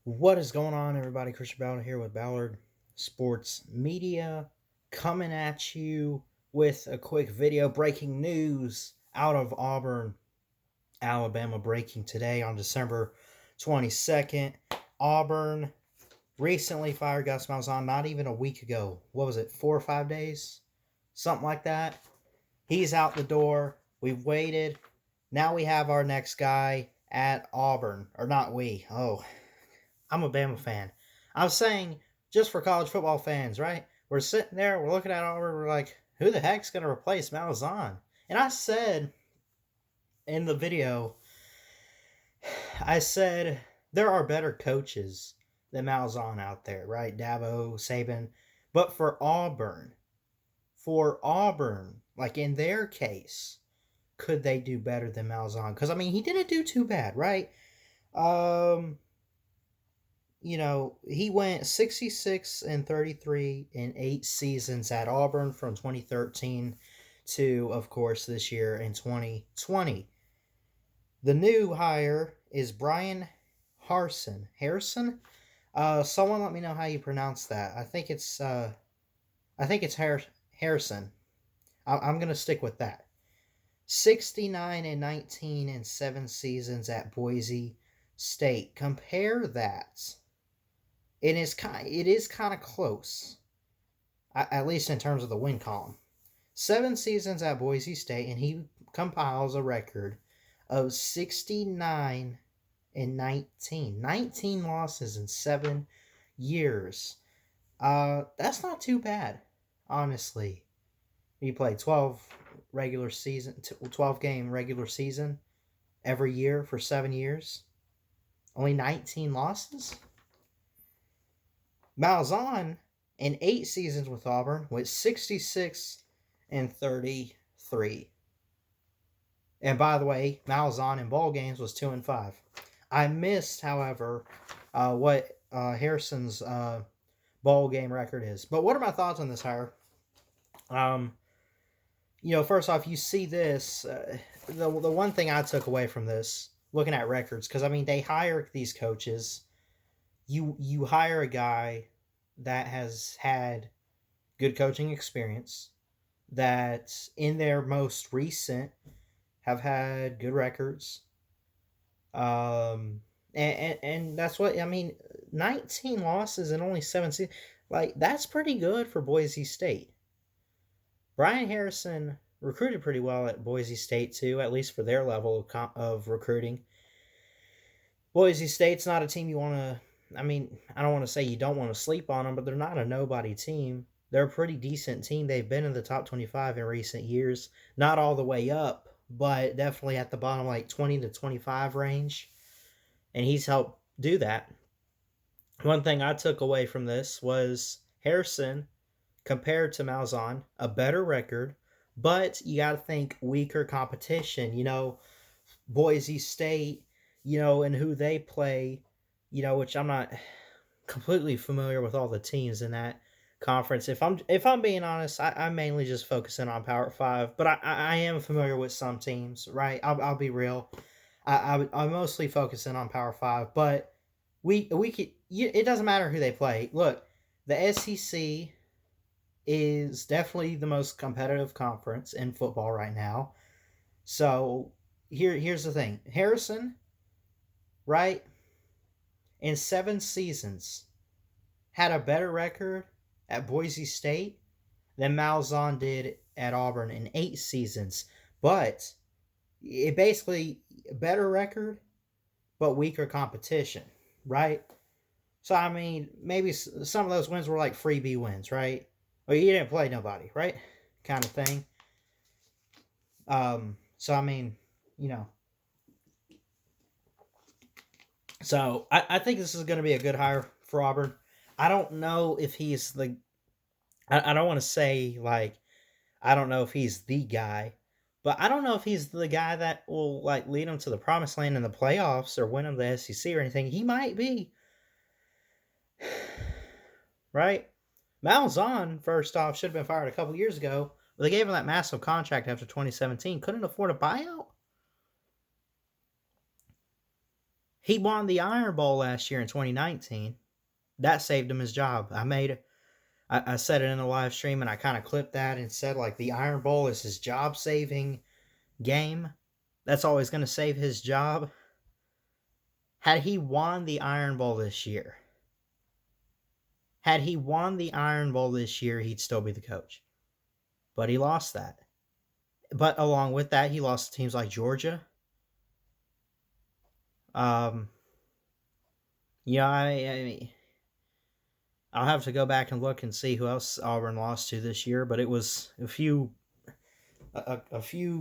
What is going on, everybody? Christian Ballard here with Ballard Sports Media, coming at you with a quick video. Breaking news out of Auburn, Alabama, breaking today on December 22nd. Auburn recently fired Gus Malzahn not even a week ago. What was it, 4 or 5 days? Something like that. He's out the door. We've waited. Now we have our next guy at Auburn. Or not we. Oh, I'm a Bama fan. I was saying, just for college football fans, right? We're sitting there, we're looking at Auburn, we're like, who the heck's going to replace Malzahn? And I said in the video, I said, there are better coaches than Malzahn out there, right? Dabo, Saban. But for Auburn, like in their case, could they do better than Malzahn? Because, I mean, he didn't do too bad, right? Um, he went 66-33 in 8 seasons at Auburn from 2013 to, of course, this year in 2020. The new hire is Brian Harsin. Harrison? Someone let me know how you pronounce that. I think it's Harrison. I'm gonna stick with that. 69-19 in 7 seasons at Boise State. Compare that. It is kind of close, at least in terms of the win column. 7 seasons at Boise State, and he compiles a record of 69-19. 19 losses in 7 years. That's not too bad, honestly. He played 12 game regular season every year for 7 years. Only 19 losses. Malzahn, in 8 seasons with Auburn, went 66-33. And by the way, Malzahn in ball games was 2-5. I missed, however, what Harrison's bowl game record is. But what are my thoughts on this hire? First off, you see this. The one thing I took away from this, looking at records, because I mean they hire these coaches. You hire a guy that has had good coaching experience, that in their most recent have had good records. And that's what I mean. 19 losses and only 7 seasons. Like, that's pretty good for Boise State. Brian Harrison recruited pretty well at Boise State too, at least for their level of recruiting. Boise State's not a team you want to. I mean, I don't want to say you don't want to sleep on them, but they're not a nobody team. They're a pretty decent team. They've been in the top 25 in recent years. Not all the way up, but definitely at the bottom, like 20 to 25 range. And he's helped do that. One thing I took away from this was Harrison, compared to Malzahn, a better record, but you got to think weaker competition. Boise State, and who they play, which I'm not completely familiar with all the teams in that conference. If I'm being honest, I'm mainly just focusing on Power Five, but I am familiar with some teams, right? I'll be real. I'm mostly focusing on Power Five, but we could. It doesn't matter who they play. Look, the SEC is definitely the most competitive conference in football right now. So here's the thing, Harrison, right? In 7 seasons, had a better record at Boise State than Malzahn did at Auburn in 8 seasons. But it basically a better record, but weaker competition, right? So, I mean, maybe some of those wins were like freebie wins, right? Well, you didn't play nobody, right? Kind of thing. So, I mean, you know. So, I think this is going to be a good hire for Auburn. I don't know if he's the. I don't want to say, like, I don't know if he's the guy, but I don't know if he's the guy that will, like, lead them to the promised land in the playoffs or win them the SEC or anything. He might be. Right? Malzahn, first off, should have been fired a couple years ago. But they gave him that massive contract after 2017. Couldn't afford a buyout. He won the Iron Bowl last year in 2019. That saved him his job. I said it in a live stream, and I kind of clipped that and said, like, the Iron Bowl is his job saving game. That's always going to save his job. Had he won the Iron Bowl this year, he'd still be the coach. But he lost that. But along with that, he lost to teams like Georgia. Yeah, I mean, I'll have to go back and look and see who else Auburn lost to this year, but it was a few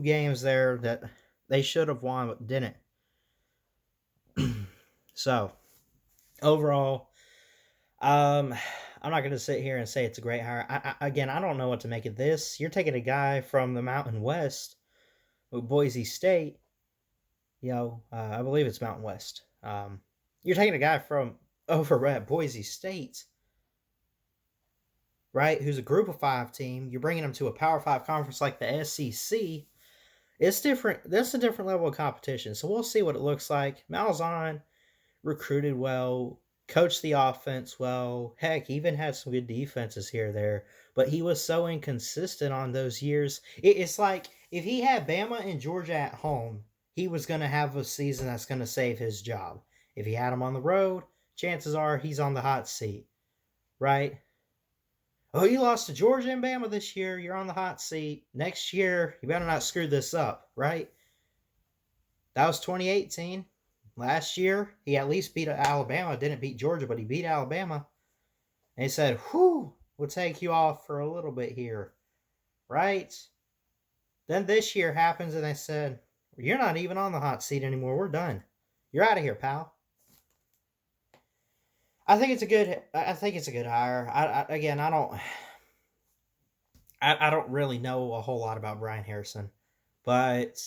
games there that they should have won but didn't. So overall, I'm not going to sit here and say it's a great hire. Again, I don't know what to make of this. You're taking a guy from the Mountain West, with Boise State. I believe it's Mountain West. You're taking a guy from over at Boise State, right? Who's a Group of 5 team. You're bringing him to a Power 5 conference like the SEC. It's different. That's a different level of competition. So we'll see what it looks like. Malzahn recruited well, coached the offense well. Heck, even had some good defenses here or there. But he was so inconsistent on those years. It's like if he had Bama and Georgia at home, he was going to have a season that's going to save his job. If he had him on the road, chances are he's on the hot seat, right? Oh, you lost to Georgia and Bama this year. You're on the hot seat. Next year, you better not screw this up, right? That was 2018. Last year, he at least beat Alabama. Didn't beat Georgia, but he beat Alabama. And he said, whew, we'll take you off for a little bit here, right? Then this year happens, and they said, you're not even on the hot seat anymore. We're done. You're out of here, pal. I think it's a good hire. I don't really know a whole lot about Brian Harsin, but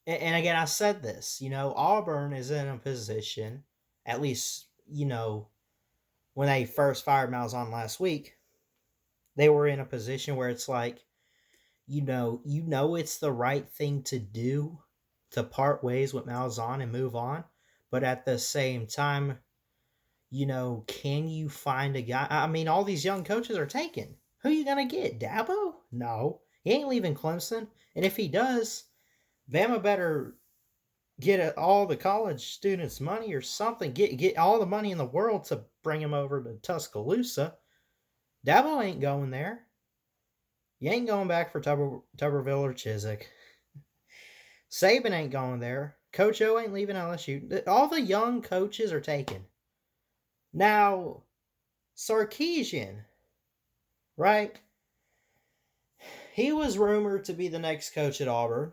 and again, I said this. Auburn is in a position, at least when they first fired Malzahn last week, they were in a position where it's like, it's the right thing to do to part ways with Malzahn and move on, but at the same time, can you find a guy? I mean, all these young coaches are taken. Who you gonna get? Dabo? No, he ain't leaving Clemson. And if he does, Bama better get all the college students money or something. Get all the money in the world to bring him over to Tuscaloosa. Dabo ain't going there. You ain't going back for Tuberville or Chiswick. Saban ain't going there. Coach O ain't leaving LSU. All the young coaches are taken. Now, Sarkisian, right? He was rumored to be the next coach at Auburn.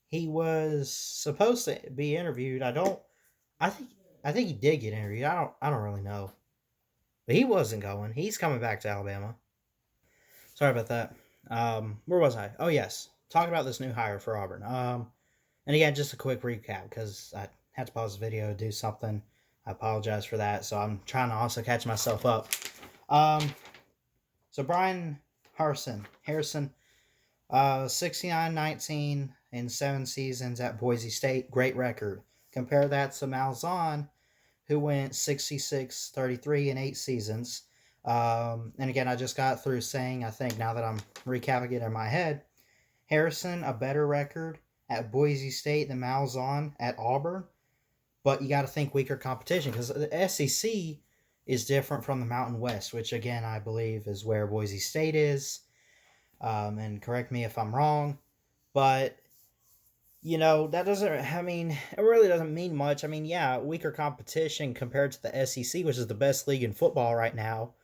He was supposed to be interviewed. I think he did get interviewed. I don't really know. But he wasn't going. He's coming back to Alabama. Sorry about that. Where was I? Oh yes. Talking about this new hire for Auburn. And again, just a quick recap because I had to pause the video to do something. I apologize for that. So I'm trying to also catch myself up. So Brian Harsin, 69-19 in 7 seasons at Boise State. Great record. Compare that to Malzahn, who went 66-33 in 8 seasons. And again, I just got through saying, I think now that I'm recapping it in my head, Harsin, a better record at Boise State than Malzahn at Auburn. But you got to think weaker competition because the SEC is different from the Mountain West, which again, I believe is where Boise State is. And correct me if I'm wrong. But, that it really doesn't mean much. I mean, yeah, weaker competition compared to the SEC, which is the best league in football right now.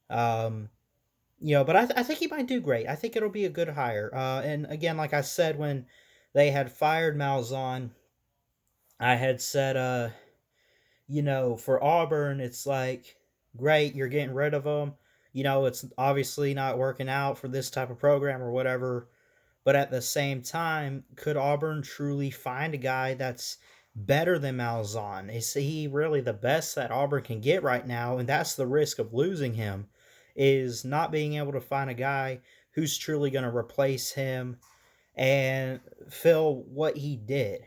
But I think he might do great. I think it'll be a good hire. And again, like I said, when they had fired Malzahn, I had said, for Auburn, it's like, great, you're getting rid of him. It's obviously not working out for this type of program or whatever. But at the same time, could Auburn truly find a guy that's better than Malzahn? Is he really the best that Auburn can get right now? And that's the risk of losing him, is not being able to find a guy who's truly going to replace him and fill what he did,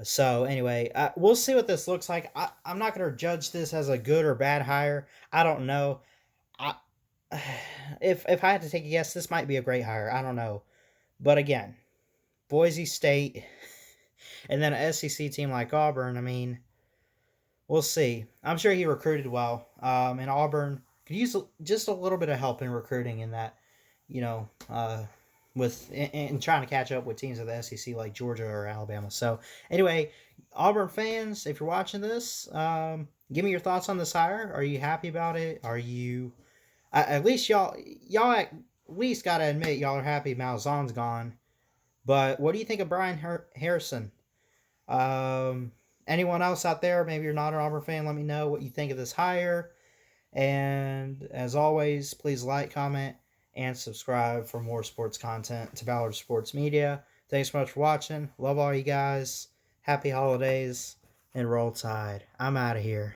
So anyway, we'll see what this looks like. I'm not going to judge this as a good or bad hire. I don't know. I, if I had to take a guess, this might be a great hire. I don't know. But again, Boise State and then an SEC team like Auburn, I mean, we'll see. I'm sure he recruited well. And Auburn could use just a little bit of help in recruiting in that, you know, with in trying to catch up with teams of the SEC like Georgia or Alabama. So anyway, Auburn fans, if you're watching this, give me your thoughts on this hire. Are you happy about it? Are you at least y'all at least gotta admit y'all are happy Malzahn's gone. But what do you think of Brian Harrison? Um, Anyone else out there? Maybe you're not an Auburn fan. Let me know what you think of this hire. And as always, please like, comment, and subscribe for more sports content to Ballard Sports Media. Thanks so much for watching. Love all you guys. Happy holidays and roll tide. I'm out of here.